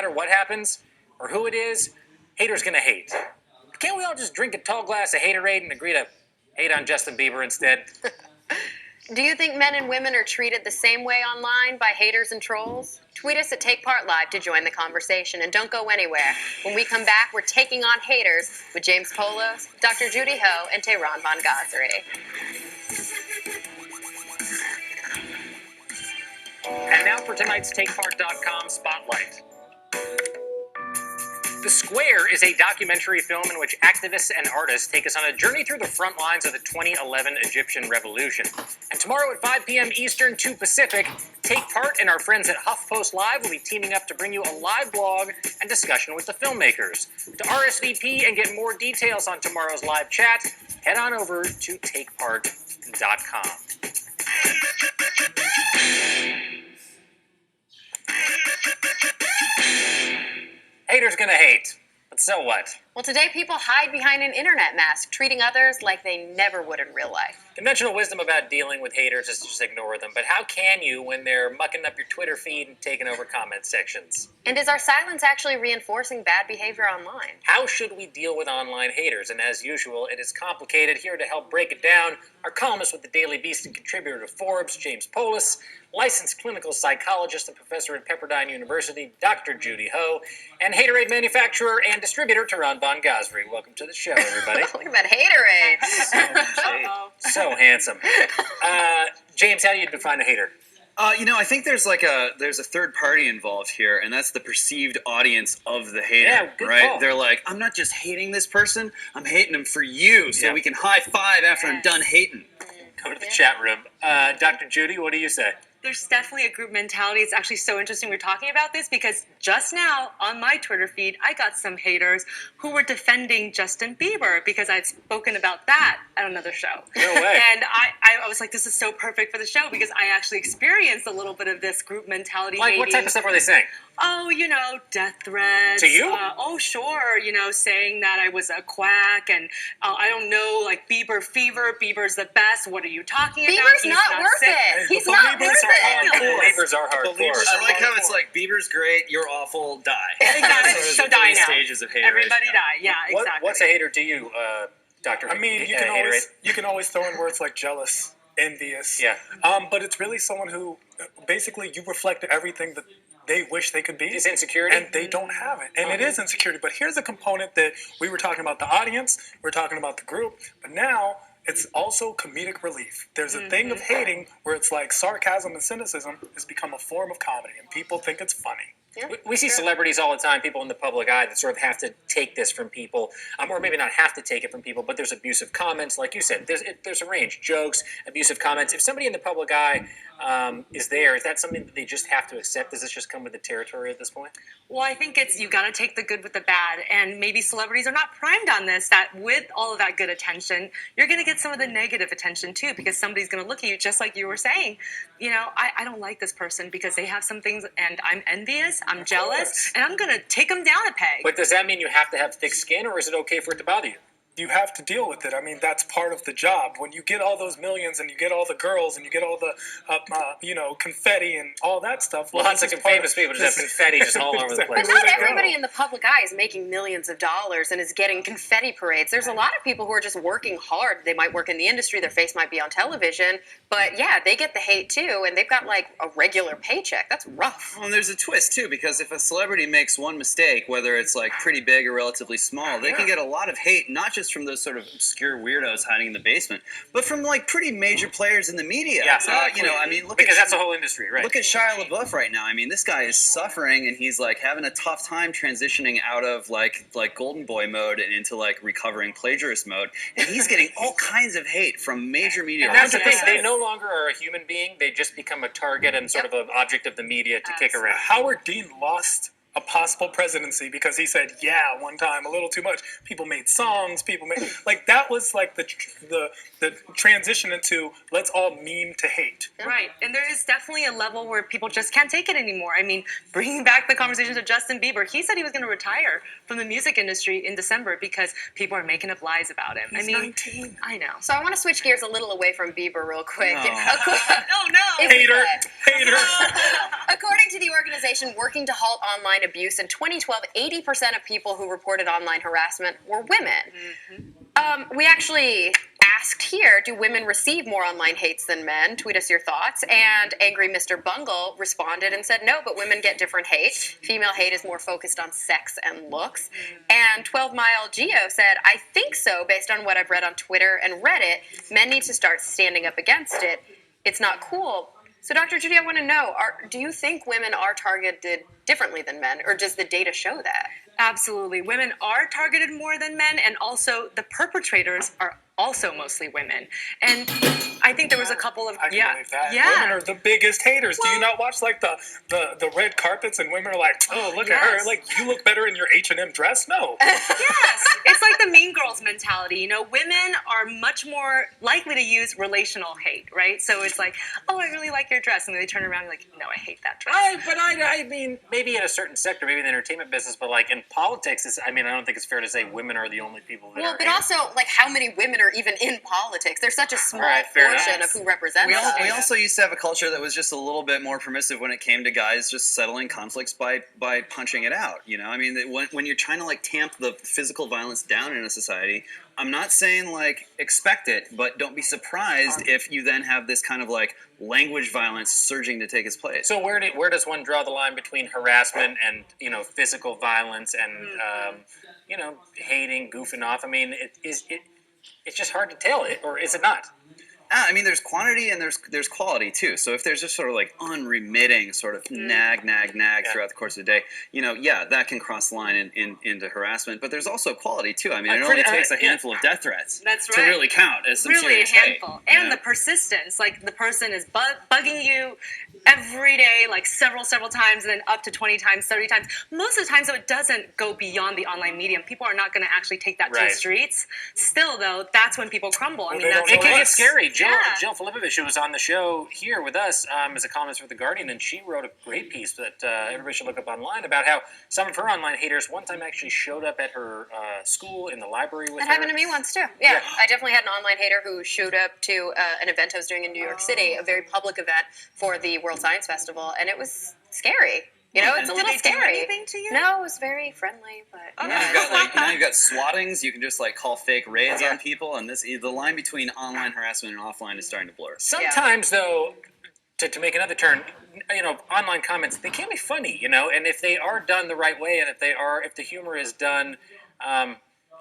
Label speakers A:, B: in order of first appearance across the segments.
A: matter what happens or who it is, haters gonna hate. Can't we all just drink a tall glass of haterade and agree to hate on Justin Bieber instead?
B: Do you think men and women are treated the same way online by haters and trolls? Tweet us at TakePart Live to join the conversation, and don't go anywhere. When we come back, we're taking on haters with James Polos, Dr. Judy Ho, and Tehran Von Gazri.
A: And now for tonight's TakePart.com Spotlight. The Square is a documentary film in which activists and artists take us on a journey through the front lines of the 2011 Egyptian Revolution. And tomorrow at 5 p.m. Eastern, 2 Pacific, Take Part and our friends at HuffPost Live will be teaming up to bring you a live blog and discussion with the filmmakers. To RSVP and get more details on tomorrow's live chat, head on over to TakePart.com. Haters gonna hate, but so what?
B: Well, today people hide behind an internet mask, treating others like they never would in real life.
A: Conventional wisdom about dealing with haters is to just ignore them, but how can you when they're mucking up your Twitter feed and taking over comment sections?
B: And is our silence actually reinforcing bad behavior online?
A: How should we deal with online haters? And as usual, it is complicated. Here to help break it down, our columnist with the Daily Beast and contributor to Forbes, James Polos, licensed clinical psychologist and professor at Pepperdine University, Dr. Judy Ho, and haterade manufacturer and distributor, Tehran Von Gazri. Welcome to the show, everybody.
B: Look at that haterade.
A: So handsome. James, how do you define a hater?
C: I think there's a third party involved here, and that's the perceived audience of the hater,
A: Yeah, good
C: right?
A: call.
C: They're like, I'm not just hating this person, I'm hating him for you, so we can high five after I'm done hating.
A: Go to the chat room. Dr. Judy, what do you say?
D: There's definitely a group mentality. It's actually so interesting we're talking about this because just now on my Twitter feed, I got some haters who were defending Justin Bieber because I'd spoken about that at another show.
A: No way.
D: And I was like, this is so perfect for the show because I actually experienced a little bit of this group mentality.
A: Like, what type of stuff were they saying?
D: Oh, death threats.
A: To you?
D: Oh, sure. Saying that I was a quack and I don't know, like Bieber fever. Bieber's the best. What are you talking about?
B: Bieber's not worth it. He's not worth it.
A: Believers are hardcore.
C: I like how it's like, Bieber's great, you're awful, die.
D: Exactly. So die now.
C: Stages of hateration.
D: Everybody die. Yeah, exactly.
A: What's a hater to you, Dr.
E: I mean, you can always throw in words like jealous, envious.
A: Yeah.
E: But it's really someone who basically you reflect everything that they wish they could be.
A: Is insecurity?
E: And they don't have it. And it is insecurity. But here's a component that we were talking about the audience, we were talking about the group, but now it's also comedic relief. There's a thing of hating where it's like sarcasm and cynicism has become a form of comedy, and people think it's funny.
B: Yeah,
A: We see celebrities all the time, people in the public eye that sort of have to take this from people, or maybe not have to take it from people, but there's abusive comments, like you said. There's a range, jokes, abusive comments. If somebody in the public eye is there, is that something that they just have to accept? Does this just come with the territory at this point?
D: Well, I think you got to take the good with the bad, and maybe celebrities are not primed on this, that with all of that good attention, you're going to get some of the negative attention too, because somebody's going to look at you just like you were saying, I don't like this person because they have some things, and I'm envious, I'm jealous, and I'm going to take them down a peg.
A: But does that mean you have to have thick skin, or is it okay for it to bother you?
E: You have to deal with it. I mean, that's part of the job. When you get all those millions and you get all the girls and you get all the, confetti and all that stuff.
A: Lots of famous people just have confetti just all over the place.
B: But not everybody in the public eye is making millions of dollars and is getting confetti parades. There's a lot of people who are just working hard. They might work in the industry. Their face might be on television. But, yeah, they get the hate, too, and they've got, like, a regular paycheck. That's rough.
C: Well, and there's a twist, too, because if a celebrity makes one mistake, whether it's, like, pretty big or relatively small, they can get a lot of hate, not just from those sort of obscure weirdos hiding in the basement, but from, like, pretty major players in the media.
A: Yeah,
C: Look
A: that's a whole industry, right?
C: Look at Shia LaBeouf right now. I mean, this guy is suffering, and he's, like, having a tough time transitioning out of, like golden boy mode and into, like, recovering plagiarist mode, and he's getting all kinds of hate from major media.
A: And that's the thing. They no longer are a human being. They just become a target and sort of an object of the media to kick around.
E: Howard Dean lost a possible presidency because he said one time a little too much. People made songs, like that was like the transition into let's all meme to hate.
D: Right, and there is definitely a level where people just can't take it anymore. I mean, bringing back the conversations of Justin Bieber, he said he was going to retire from the music industry in December because people are making up lies about him.
E: He's 19.
D: I know.
B: So I want to switch gears a little away from Bieber real quick.
C: No.
E: Hater.
B: According to the organization working to halt online online abuse. In 2012, 80% of people who reported online harassment were women. We actually asked here, do women receive more online hates than men? Tweet us your thoughts. And Angry Mr. Bungle responded and said, no, but women get different hate. Female hate is more focused on sex and looks. And 12 Mile Geo said, I think so, based on what I've read on Twitter and Reddit. Men need to start standing up against it. It's not cool. So, Dr. Judy, I want to know, do you think women are targeted differently than men, or does the data show that?
D: Absolutely. Women are targeted more than men, and also the perpetrators are also mostly women. And I think there was a couple of
E: I can believe that. Women are the biggest haters. Do you not watch like the red carpets and women are like, oh, look at her, like you look better in your H&M dress? No.
D: Yes, it's like the Mean Girls mentality. You know, women are much more likely to use relational hate, right? So it's like, oh, I really like your dress, and then they turn around and like, no, I hate that dress.
A: I mean, maybe in a certain sector, maybe in the entertainment business, but like in politics, I don't think it's fair to say women are the only people that are.
B: But also, like, how many women are even in politics? They're such a small
A: fair
B: portion
A: enough.
B: of who represents us.
C: We also used to have a culture that was just a little bit more permissive when it came to guys just settling conflicts by punching it out. You know, I mean, when you're trying to like tamp the physical violence down in a society, I'm not saying like expect it, but don't be surprised if you then have this kind of like language violence surging to take its place.
A: So where does one draw the line between harassment and physical violence and hating, goofing off? I mean, it's just hard to tell, or is it not?
C: I mean, there's quantity and there's quality too. So if there's just sort of like unremitting sort of nag throughout the course of the day, that can cross the line into harassment. But there's also quality too. I mean, it only takes a handful of death threats to really count as some
D: really
C: serious
D: a handful.
C: hate.
D: And the persistence, like the person is bugging you every day, like several times, and then up to 20 times, 30 times. Most of the time, though, it doesn't go beyond the online medium. People are not going to actually take that to the streets. Still, though, that's when people crumble. I mean, it
A: can get scary. Jill Filipovich, who was on the show here with us as a columnist for The Guardian, and she wrote a great piece that everybody should look up online about how some of her online haters one time actually showed up at her school in the library with her.
B: That happened to me once, too. Yeah, I definitely had an online hater who showed up to an event I was doing in New York City, a very public event for the World Science Festival, and it was scary. It's a little scary.
D: Do anything to you?
B: No, it was very friendly, but
C: You've got swattings. You can just like call fake raids on people, and the line between online harassment and offline is starting to blur.
A: Sometimes, though, to make another turn, online comments, they can be funny, and if they are done the right way, and if the humor is done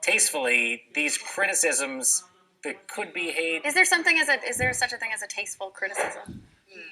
A: tastefully, these criticisms that could be hate.
B: Is there such a thing as a tasteful criticism?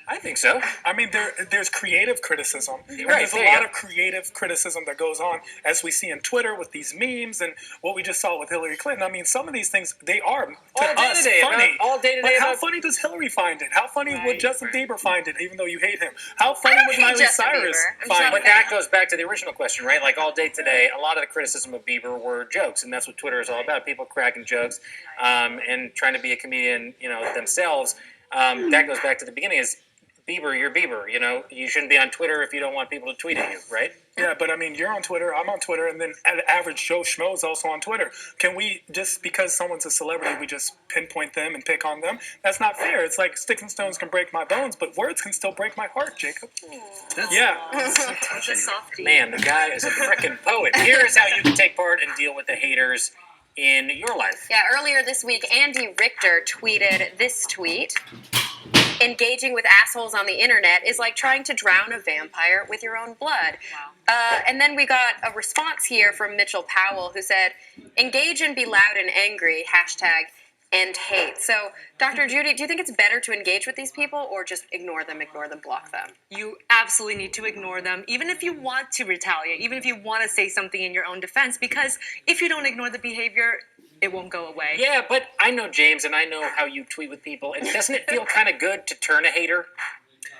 A: I think so.
E: I mean, there's creative criticism. And
A: Right,
E: there's a lot of creative criticism that goes on, as we see in Twitter with these memes and what we just saw with Hillary Clinton. I mean, some of these things, they are, to us, funny.
A: All day
E: But
A: today.
E: how funny does Hillary find it? How funny would Justin Bieber find it, even though you hate him? How funny would Miley Cyrus find
A: But
E: it?
A: that goes back to the original question, right? Like all day today, a lot of the criticism of Bieber were jokes, and that's what Twitter is all about: people cracking jokes and trying to be a comedian, themselves. That goes back to the beginning: is Bieber, you're Bieber. You shouldn't be on Twitter if you don't want people to tweet at you, right?
E: Yeah, but I mean, you're on Twitter, I'm on Twitter, and then average Joe Schmo is also on Twitter. Can we, just because someone's a celebrity, we just pinpoint them and pick on them? That's not fair. It's like sticks and stones can break my bones, but words can still break my heart, Jacob.
D: That's a softie.
A: Man, the guy is a frickin' poet. Here's how you can take part and deal with the haters in your life.
B: Yeah, earlier this week, Andy Richter tweeted this tweet. Engaging with assholes on the internet is like trying to drown a vampire with your own blood.
D: Wow.
B: And then we got a response here from Mitchell Powell, who said, engage and be loud and angry, #end hate. So, Dr. Judy, do you think it's better to engage with these people or just ignore them, block them?
D: You absolutely need to ignore them, even if you want to retaliate, even if you want to say something in your own defense, because if you don't ignore the behavior, it won't go away.
A: Yeah, but I know James, and I know how you tweet with people, and doesn't it feel kind of good to turn a hater?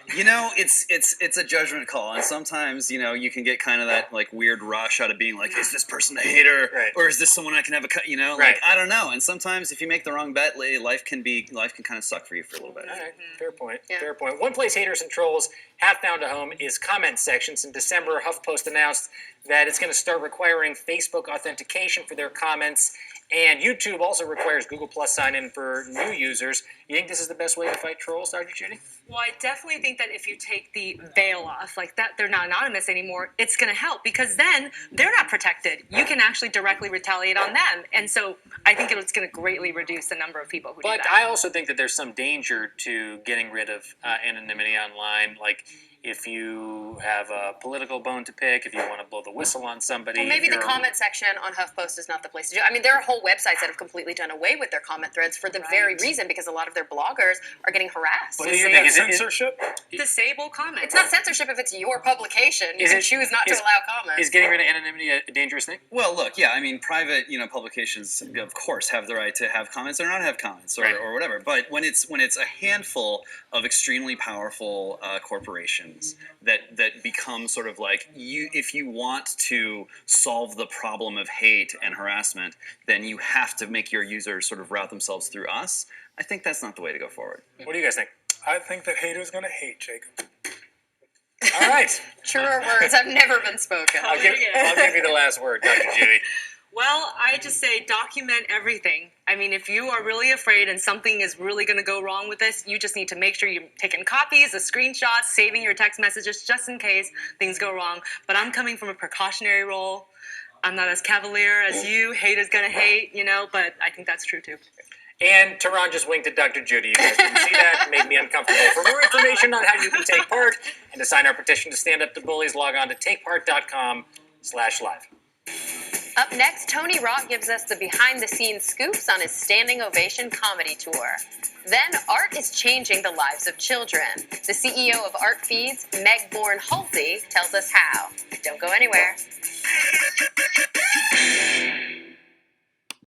C: It's a judgment call, and sometimes you can get kind of that like weird rush out of being like, is this person a hater, or is this someone I can have a cut? Like I don't know. And sometimes if you make the wrong bet, life can kind of suck for you for a little bit.
A: All right, fair point. Yeah. Fair point. One place haters and trolls have found a home is comment sections. In December, HuffPost announced that it's going to start requiring Facebook authentication for their comments. And YouTube also requires Google Plus sign-in for new users. You think this is the best way to fight trolls, Dr. Judy?
D: Well, I definitely think think that if you take the veil off, like that, they're not anonymous anymore, it's going to help because then they're not protected. You can actually directly retaliate on them. And so I think it's going to greatly reduce the number of people who do
A: But
D: that.
A: I also think that there's some danger to getting rid of anonymity online. Like, if you have a political bone to pick, if you want to blow the whistle on somebody.
B: Well, maybe
A: if
B: the
A: you're
B: comment section on HuffPost is not the place to do it. I mean, there are whole websites that have completely done away with their comment threads for the very reason because a lot of their bloggers are getting harassed.
A: But
E: Isn't
A: isn't
E: that
A: it-
E: censorship?
D: Disable comments.
B: It's not censorship if it's your publication. You
A: Is
B: can
A: it-
B: choose not to
A: is-
B: allow comments.
A: Is getting rid of anonymity a dangerous thing?
C: Well, look, yeah, I mean, private, publications, of course, have the right to have comments or not have comments or,
A: Right.
C: or whatever. But when it's a handful of extremely powerful corporations that become sort of like if you want to solve the problem of hate and harassment, then you have to make your users sort of route themselves through us. I think that's not the way to go forward.
A: What do you guys think?
E: I think that haters gonna hate, Jacob.
A: All right.
B: Truer words have never been spoken.
A: I'll give you the last word, Dr. Judy.
D: Well, I just say document everything. I mean, if you are really afraid and something is really going to go wrong with this, you just need to make sure you're taking copies, the screenshots, saving your text messages just in case things go wrong. But I'm coming from a precautionary role. I'm not as cavalier as you. Hate is going to hate, but I think that's true too.
A: And Tehran just winked at Dr. Judy. You guys didn't see that. It made me uncomfortable. For more information on how you can take part and to sign our petition to stand up to bullies, log on to takepart.com/live.
B: Up next, Tony Rock gives us the behind-the-scenes scoops on his standing ovation comedy tour. Then, art is changing the lives of children. The CEO of Art Feeds, Meg Bourne-Halsey, tells us how. Don't go anywhere.